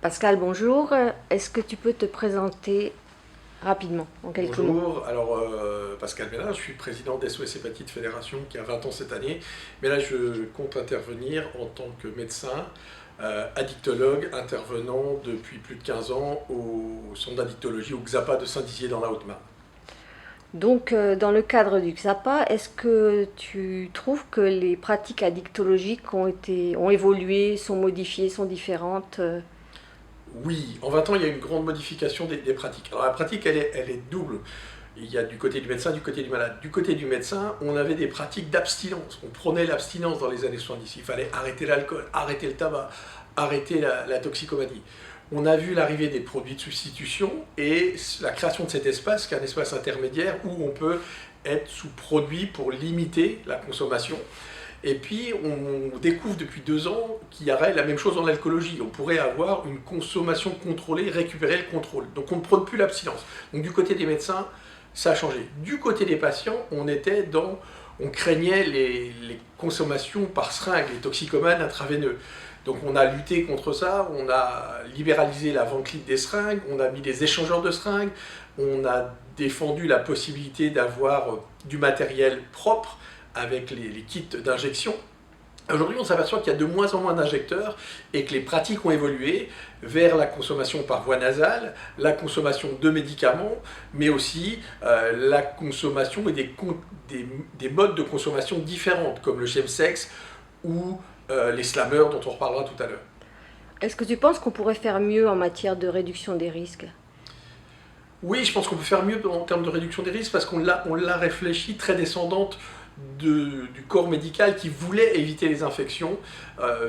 Pascal, bonjour. Est-ce que tu peux te présenter rapidement, en quelques mots? Bonjour, alors Pascal Bellin, je suis président d'SOS Hépatite Fédération qui a 20 ans cette année, mais là je compte intervenir en tant que médecin, addictologue, intervenant depuis plus de 15 ans au centre d'addictologie au XAPA de Saint-Dizier dans la Haute-Marne. Donc, dans le cadre du XAPA, est-ce que tu trouves que les pratiques addictologiques ont évolué, sont modifiées, sont différentes? Oui, en 20 ans il y a une grande modification des pratiques. Alors la pratique elle est double. Il y a du côté du médecin, du côté du malade. Du côté du médecin, on avait des pratiques d'abstinence. On prenait l'abstinence dans les années 70. Il fallait arrêter l'alcool, arrêter le tabac, arrêter la toxicomanie. On a vu l'arrivée des produits de substitution et la création de cet espace, qui est un espace intermédiaire où on peut être sous produit pour limiter la consommation. Et puis, on découvre depuis 2 ans qu'il y aurait la même chose en alcoolologie. On pourrait avoir une consommation contrôlée, récupérer le contrôle. Donc, on ne prône plus l'abstinence. Donc, du côté des médecins, ça a changé. Du côté des patients, on craignait les consommations par seringue, les toxicomanes intraveineux. Donc on a lutté contre ça, on a libéralisé la vente libre des seringues, on a mis des échangeurs de seringues, on a défendu la possibilité d'avoir du matériel propre avec les kits d'injection. Aujourd'hui, on s'aperçoit qu'il y a de moins en moins d'injecteurs et que les pratiques ont évolué vers la consommation par voie nasale, la consommation de médicaments, mais aussi la consommation et des modes de consommation différentes, comme le chemsex ou les slammers dont on reparlera tout à l'heure. Est-ce que tu penses qu'on pourrait faire mieux en matière de réduction des risques? Oui, je pense qu'on peut faire mieux en termes de réduction des risques parce qu'on l'a réfléchi très descendante du corps médical qui voulait éviter les infections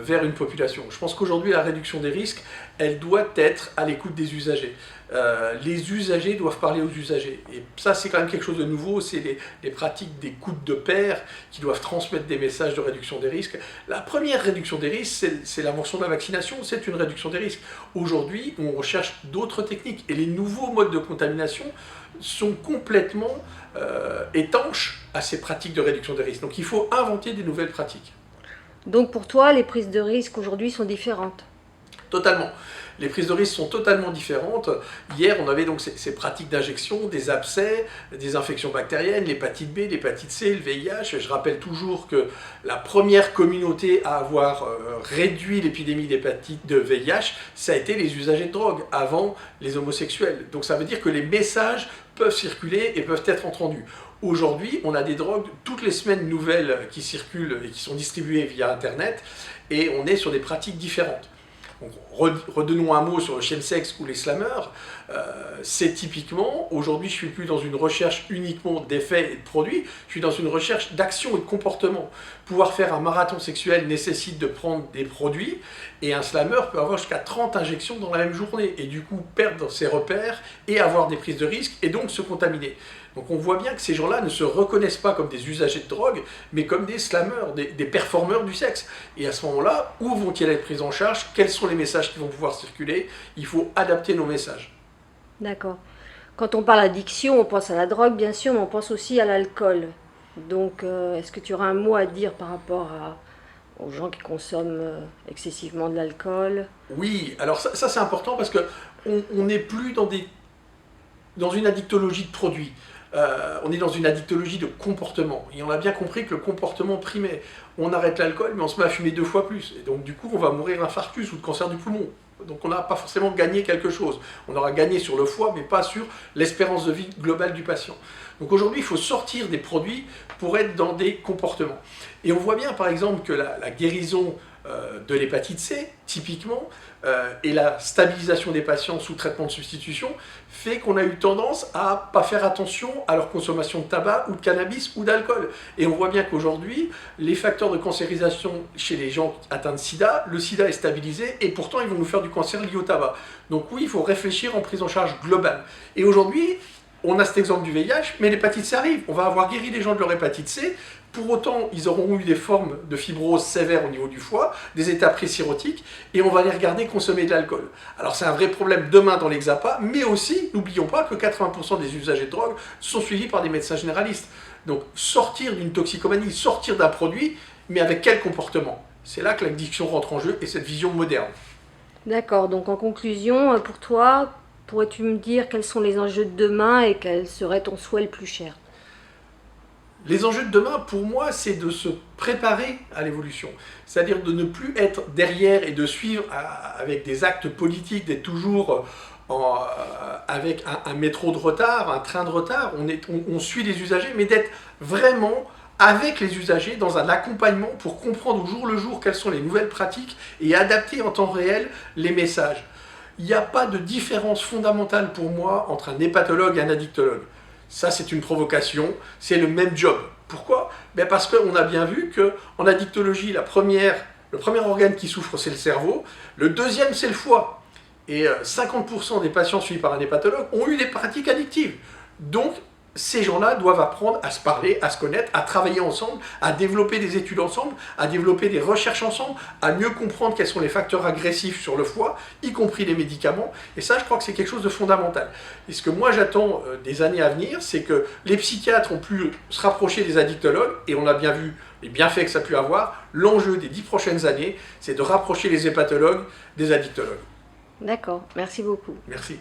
vers une population. Je pense qu'aujourd'hui, la réduction des risques, elle doit être à l'écoute des usagers. Les usagers doivent parler aux usagers. Et ça, c'est quand même quelque chose de nouveau. C'est les pratiques d'écoute de pairs qui doivent transmettre des messages de réduction des risques. La première réduction des risques, c'est l'invention de la vaccination. C'est une réduction des risques. Aujourd'hui, on recherche d'autres techniques. Et les nouveaux modes de contamination sont complètement étanches à ces pratiques de réduction des risques. Donc il faut inventer des nouvelles pratiques. Donc pour toi, les prises de risques aujourd'hui sont différentes. Totalement. Les prises de risque sont totalement différentes. Hier, on avait donc ces pratiques d'injection, des abcès, des infections bactériennes, l'hépatite B, l'hépatite C, le VIH. Je rappelle toujours que la première communauté à avoir réduit l'épidémie d'hépatite de VIH, ça a été les usagers de drogue, avant les homosexuels. Donc ça veut dire que les messages peuvent circuler et peuvent être entendus. Aujourd'hui, on a des drogues toutes les semaines nouvelles qui circulent et qui sont distribuées via Internet, et on est sur des pratiques différentes. Donc, redonnons un mot sur le chemsex ou les slammers. C'est typiquement, aujourd'hui je ne suis plus dans une recherche uniquement d'effets et de produits, je suis dans une recherche d'action et de comportement. Pouvoir faire un marathon sexuel nécessite de prendre des produits, et un slammer peut avoir jusqu'à 30 injections dans la même journée, et du coup perdre ses repères et avoir des prises de risques, et donc se contaminer. Donc on voit bien que ces gens-là ne se reconnaissent pas comme des usagers de drogue, mais comme des slammers, des performeurs du sexe. Et à ce moment-là, où vont-ils être pris en charge? Quels sont les messages qui vont pouvoir circuler? Il faut adapter nos messages. D'accord. Quand on parle addiction, on pense à la drogue, bien sûr, mais on pense aussi à l'alcool. Donc, est-ce que tu auras un mot à dire par rapport aux gens qui consomment excessivement de l'alcool? Oui, alors ça c'est important parce que on n'est plus dans une addictologie de produits. On est dans une addictologie de comportement. Et on a bien compris que le comportement primait. On arrête l'alcool, mais on se met à fumer 2 fois plus. Et donc du coup, on va mourir d'infarctus ou de cancer du poumon. Donc on n'a pas forcément gagné quelque chose. On aura gagné sur le foie, mais pas sur l'espérance de vie globale du patient. Donc aujourd'hui, il faut sortir des produits pour être dans des comportements. Et on voit bien par exemple que la guérison de l'hépatite C, typiquement, et la stabilisation des patients sous traitement de substitution fait qu'on a eu tendance à ne pas faire attention à leur consommation de tabac ou de cannabis ou d'alcool. Et on voit bien qu'aujourd'hui, les facteurs de cancérisation chez les gens atteints de sida, le sida est stabilisé et pourtant ils vont nous faire du cancer lié au tabac. Donc oui, il faut réfléchir en prise en charge globale. Et aujourd'hui, on a cet exemple du VIH, mais l'hépatite C arrive. On va avoir guéri les gens de leur hépatite C. Pour autant, ils auront eu des formes de fibrose sévères au niveau du foie, des états pré-cirrhotiques, et on va les regarder consommer de l'alcool. Alors c'est un vrai problème demain dans les XAPA, mais aussi, n'oublions pas que 80% des usagers de drogue sont suivis par des médecins généralistes. Donc sortir d'une toxicomanie, sortir d'un produit, mais avec quel comportement? C'est là que l'addiction rentre en jeu et cette vision moderne. D'accord, donc en conclusion, pour toi, pourrais-tu me dire quels sont les enjeux de demain et quel serait ton souhait le plus cher? Les enjeux de demain, pour moi, c'est de se préparer à l'évolution. C'est-à-dire de ne plus être derrière et de suivre avec des actes politiques, d'être toujours avec un métro de retard, un train de retard. On suit les usagers, mais d'être vraiment avec les usagers dans un accompagnement pour comprendre au jour le jour quelles sont les nouvelles pratiques et adapter en temps réel les messages. Il n'y a pas de différence fondamentale pour moi entre un hépatologue et un addictologue. Ça, c'est une provocation, c'est le même job. Pourquoi? Parce qu'on a bien vu qu'en addictologie, le premier organe qui souffre, c'est le cerveau, le deuxième, c'est le foie. Et 50% des patients suivis par un hépatologue ont eu des pratiques addictives. Donc, ces gens-là doivent apprendre à se parler, à se connaître, à travailler ensemble, à développer des études ensemble, à développer des recherches ensemble, à mieux comprendre quels sont les facteurs agressifs sur le foie, y compris les médicaments. Et ça, je crois que c'est quelque chose de fondamental. Et ce que moi j'attends des années à venir, c'est que les psychiatres ont pu se rapprocher des addictologues, et on a bien vu les bienfaits que ça a pu avoir. L'enjeu des 10 prochaines années, c'est de rapprocher les hépatologues des addictologues. D'accord, merci beaucoup. Merci.